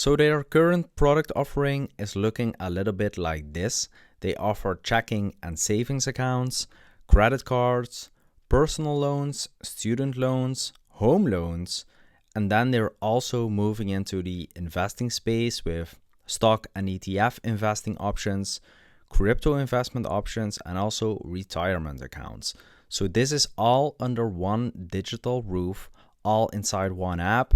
So their current product offering is looking a little bit like this. They offer checking and savings accounts, credit cards, personal loans, student loans, home loans, and then they're also moving into the investing space with stock and ETF investing options, crypto investment options, and also retirement accounts. So this is all under one digital roof, all inside one app.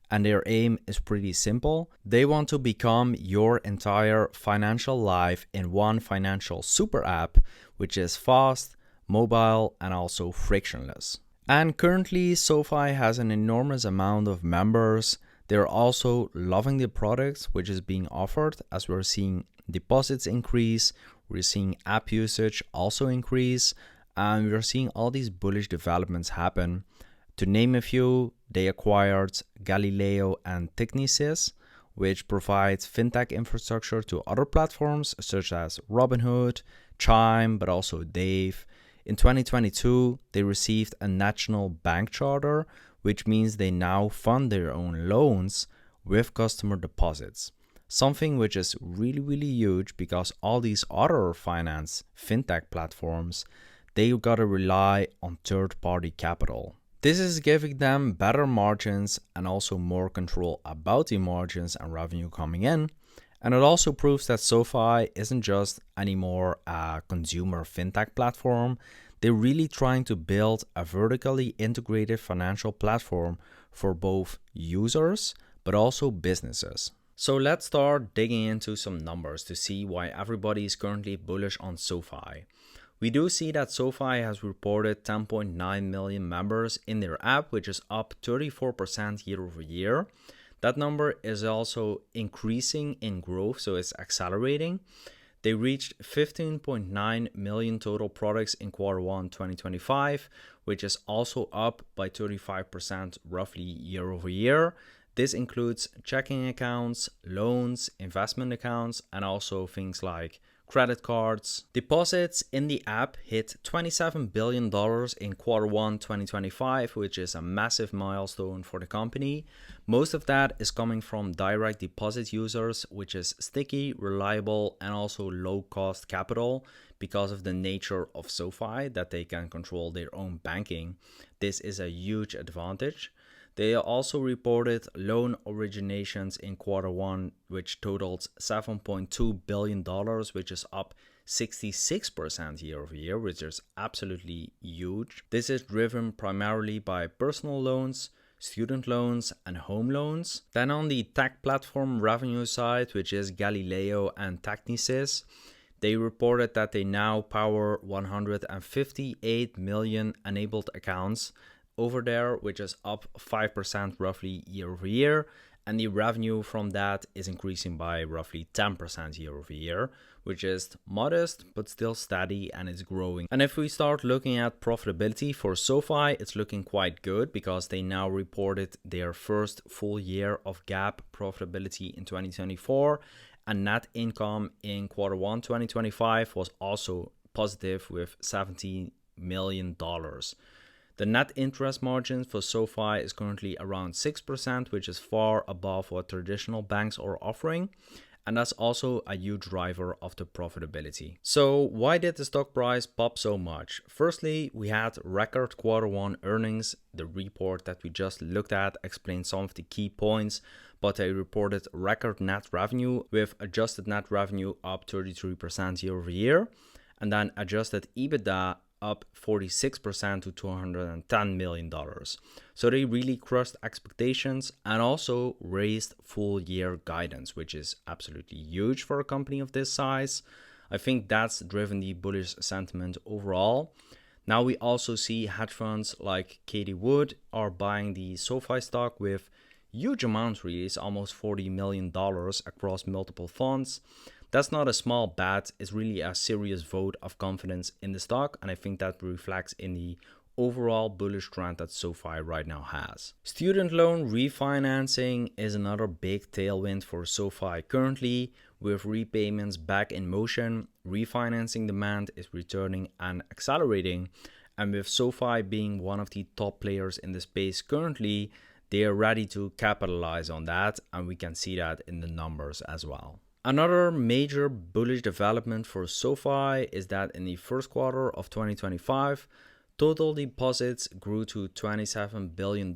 And their aim is pretty simple. They want to become your entire financial life in one financial super app, which is fast, mobile, and also frictionless. And currently, SoFi has an enormous amount of members. They're also loving the product which is being offered, as we're seeing deposits increase, we're seeing app usage also increase, and we're seeing all these bullish developments happen. To name a few, they acquired Galileo and Technisys, which provides fintech infrastructure to other platforms such as Robinhood, Chime, but also Dave. In 2022, they received a national bank charter, which means they now fund their own loans with customer deposits. Something which is really, really huge because all these other finance fintech platforms, they gotta rely on third-party capital. This is giving them better margins and also more control about the margins and revenue coming in. And it also proves that SoFi isn't just anymore a consumer fintech platform. They're really trying to build a vertically integrated financial platform for both users but also businesses. So let's start digging into some numbers to see why everybody is currently bullish on SoFi. We do see that SoFi has reported 10.9 million members in their app, which is up 34% year over year. That number is also increasing in growth, so it's accelerating. They reached 15.9 million total products in Q1 2025, which is also up by 35% roughly year over year. This includes checking accounts, loans, investment accounts, and also things like credit cards. Deposits in the app hit $27 billion in Q1 2025, which is a massive milestone for the company. Most of that is coming from direct deposit users, which is sticky, reliable, and also low-cost capital because of the nature of SoFi, that they can control their own banking. This is a huge advantage. They also reported loan originations in Q1, which totaled $7.2 billion, which is up 66% year over year, which is absolutely huge. This is driven primarily by personal loans, student loans, and home loans. Then on the tech platform revenue side, which is Galileo and Technisys, they reported that they now power 158 million enabled accounts over there, which is up 5% roughly year over year. And the revenue from that is increasing by roughly 10% year over year, which is modest, but still steady, and it's growing. And if we start looking at profitability for SoFi, it's looking quite good because they now reported their first full year of GAAP profitability in 2024. And net income in Q1 2025 was also positive with $17 million. The net interest margin for SoFi is currently around 6%, which is far above what traditional banks are offering. And that's also a huge driver of the profitability. So why did the stock price pop so much? Firstly, we had record Q1 earnings. The report that we just looked at explains some of the key points, but they reported record net revenue with adjusted net revenue up 33% year over year. And then adjusted EBITDA up 46% to $210 million. So they really crushed expectations and also raised full year guidance, which is absolutely huge for a company of this size. I think that's driven the bullish sentiment overall. Now we also see hedge funds like Cathie Wood are buying the SoFi stock with huge amounts, really. It's almost $40 million across multiple funds. That's not a small bet, it's really a serious vote of confidence in the stock, and I think that reflects in the overall bullish trend that SoFi right now has. Student loan refinancing is another big tailwind for SoFi currently, with repayments back in motion. Refinancing demand is returning and accelerating, and with SoFi being one of the top players in the space currently, they are ready to capitalize on that, and we can see that in the numbers as well. Another major bullish development for SoFi is that in the first quarter of 2025, total deposits grew to $27 billion,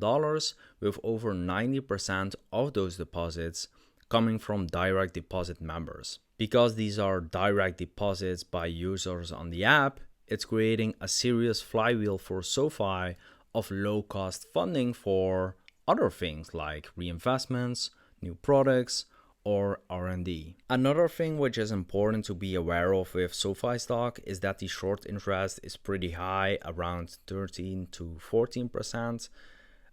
with over 90% of those deposits coming from direct deposit members. Because these are direct deposits by users on the app, it's creating a serious flywheel for SoFi of low-cost funding for other things like reinvestments, new products, or R&D. Another thing which is important to be aware of with SoFi stock is that the short interest is pretty high, around 13 to 14%.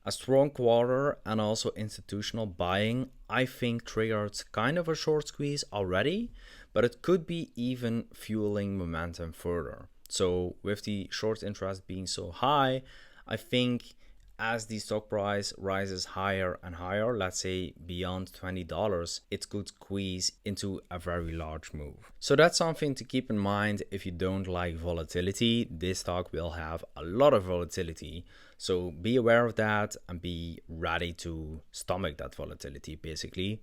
A strong quarter and also institutional buying, I think, triggered kind of a short squeeze already, but it could be even fueling momentum further. So with the short interest being so high, I think as the stock price rises higher and higher, let's say beyond $20, it could squeeze into a very large move. So that's something to keep in mind if you don't like volatility. This stock will have a lot of volatility. So be aware of that and be ready to stomach that volatility, basically.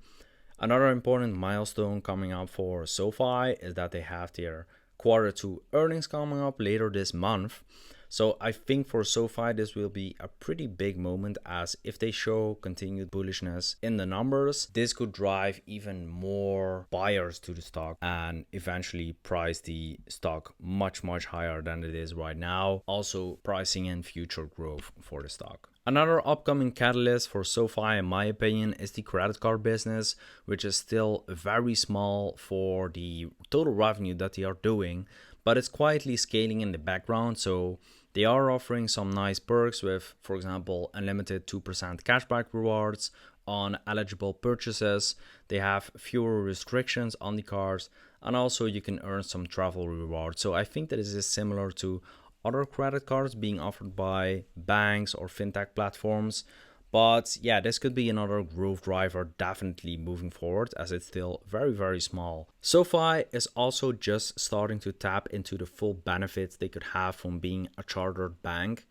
Another important milestone coming up for SoFi is that they have their Q2 earnings coming up later this month. So I think for SoFi, this will be a pretty big moment, as if they show continued bullishness in the numbers, this could drive even more buyers to the stock and eventually price the stock much higher than it is right now, also pricing in future growth for the stock. Another upcoming catalyst for SoFi, in my opinion, is the credit card business, which is still very small for the total revenue that they are doing, but it's quietly scaling in the background. So they are offering some nice perks with, for example, unlimited 2% cashback rewards on eligible purchases. They have fewer restrictions on the cards, and also you can earn some travel rewards. So I think that this is similar to other credit cards being offered by banks or fintech platforms. But yeah, this could be another growth driver definitely moving forward, as it's still very small. SoFi is also just starting to tap into the full benefits they could have from being a chartered bank.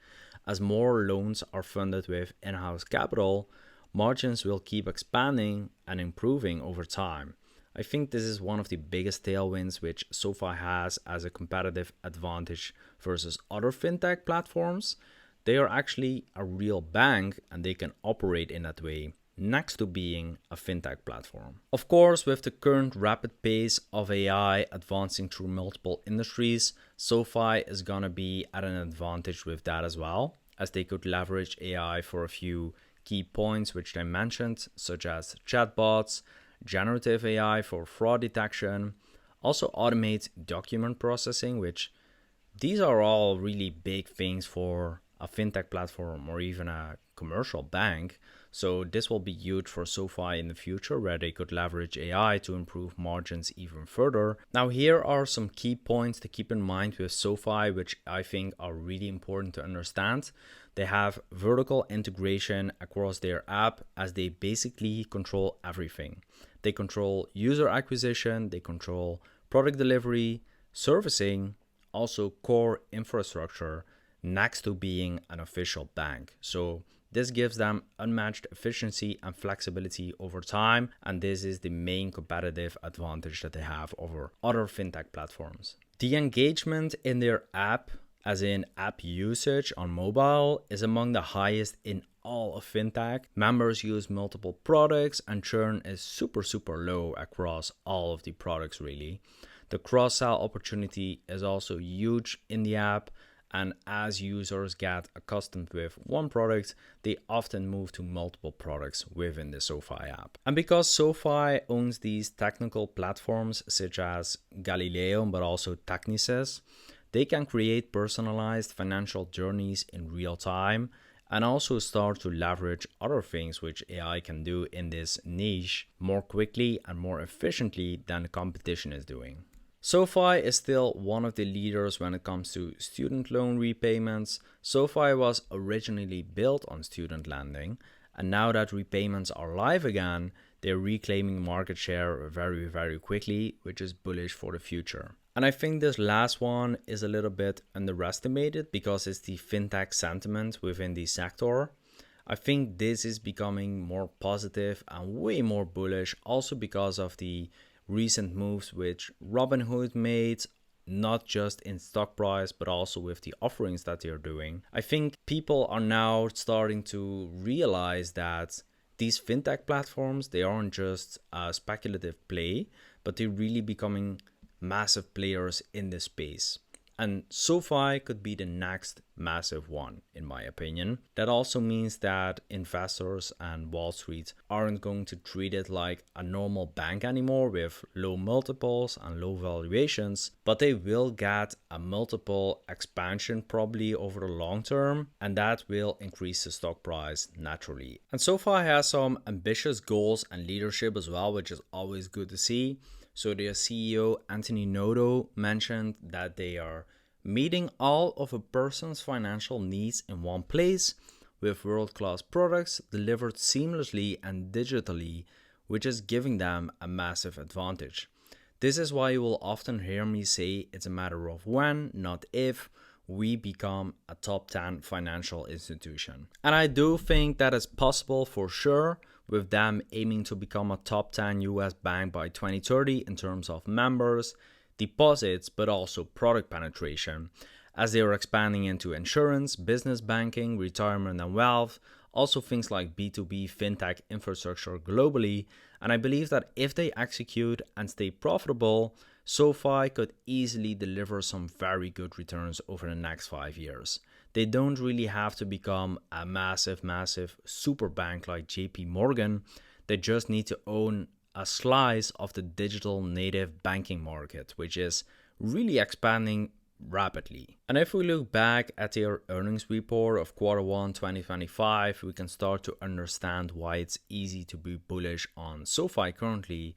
As more loans are funded with in-house capital, margins will keep expanding and improving over time. I think this is one of the biggest tailwinds which SoFi has as a competitive advantage versus other fintech platforms. They are actually a real bank and they can operate in that way next to being a fintech platform. Of course, with the current rapid pace of AI advancing through multiple industries, SoFi is gonna be at an advantage with that as well, as they could leverage AI for a few key points which they mentioned, such as chatbots, generative AI for fraud detection, also automate document processing, which these are all really big things for a fintech platform or even a commercial bank. So this will be huge for SoFi in the future, where they could leverage AI to improve margins even further. Now, here are some key points to keep in mind with SoFi, which I think are really important to understand. They have vertical integration across their app, as they basically control everything. They control user acquisition, they control product delivery, servicing, also core infrastructure, next to being an official bank. So this gives them unmatched efficiency and flexibility over time, and this is the main competitive advantage that they have over other fintech platforms. The engagement in their app, as in app usage on mobile, is among the highest in all of fintech. Members use multiple products and churn is super low across all of the products really. The cross-sell opportunity is also huge in the app, and as users get accustomed with one product, they often move to multiple products within the SoFi app. And because SoFi owns these technical platforms such as Galileo, but also Technisys, they can create personalized financial journeys in real time and also start to leverage other things which AI can do in this niche more quickly and more efficiently than the competition is doing. SoFi is still one of the leaders when it comes to student loan repayments. SoFi was originally built on student lending, and now that repayments are live again, they're reclaiming market share very quickly, which is bullish for the future. And I think this last one is a little bit underestimated because it's the fintech sentiment within the sector. I think this is becoming more positive and way more bullish, also because of the recent moves which Robinhood made, not just in stock price, but also with the offerings that they're doing. I think people are now starting to realize that these fintech platforms, they aren't just a speculative play, but they're really becoming massive players in this space. And SoFi could be the next massive one, in my opinion. That also means that investors and Wall Street aren't going to treat it like a normal bank anymore with low multiples and low valuations, but they will get a multiple expansion probably over the long term, and that will increase the stock price naturally. And SoFi has some ambitious goals and leadership as well, which is always good to see. So their CEO, Anthony Noto, mentioned that they are meeting all of a person's financial needs in one place with world-class products delivered seamlessly and digitally, which is giving them a massive advantage. This is why you will often hear me say it's a matter of when, not if, we become a top 10 financial institution. And I do think that is possible for sure, with them aiming to become a top 10 US bank by 2030 in terms of members, deposits, but also product penetration, as they are expanding into insurance, business banking, retirement and wealth, also things like B2B fintech infrastructure globally. And I believe that if they execute and stay profitable, SoFi could easily deliver some very good returns over the next 5 years. They don't really have to become a massive super bank like JP Morgan. They just need to own a slice of the digital native banking market, which is really expanding rapidly. And if we look back at their earnings report of Q1 2025, we can start to understand why it's easy to be bullish on SoFi currently,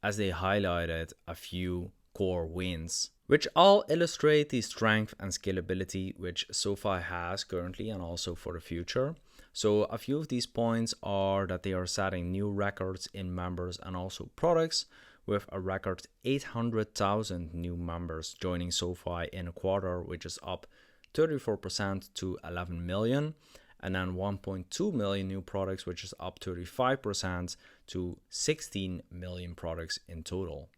as they highlighted a few core wins, which all illustrate the strength and scalability which SoFi has currently and also for the future. So a few of these points are that they are setting new records in members and also products, with a record 800,000 new members joining SoFi in a quarter, which is up 34% to 11 million, and then 1.2 million new products, which is up 35% to 16 million products in total.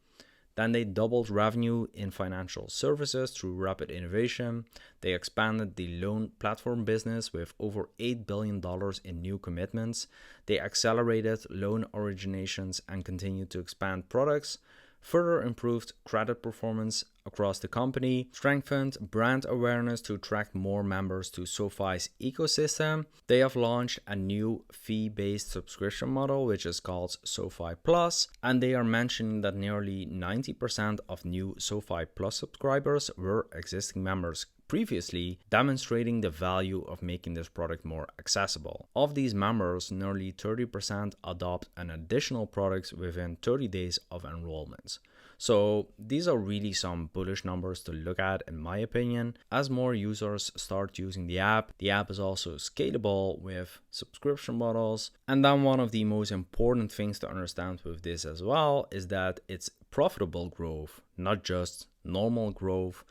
Then they doubled revenue in financial services through rapid innovation. They expanded the loan platform business with over $8 billion in new commitments. They accelerated loan originations and continued to expand products, further improved credit performance across the company, strengthened brand awareness to attract more members to SoFi's ecosystem. They have launched a new fee-based subscription model, which is called SoFi Plus, and they are mentioning that nearly 90% of new SoFi Plus subscribers were existing members previously, demonstrating the value of making this product more accessible. Of these members, nearly 30% adopt an additional product within 30 days of enrollment. So these are really some bullish numbers to look at, in my opinion. As more users start using the app is also scalable with subscription models. And then one of the most important things to understand with this as well is that it's profitable growth, not just normal growth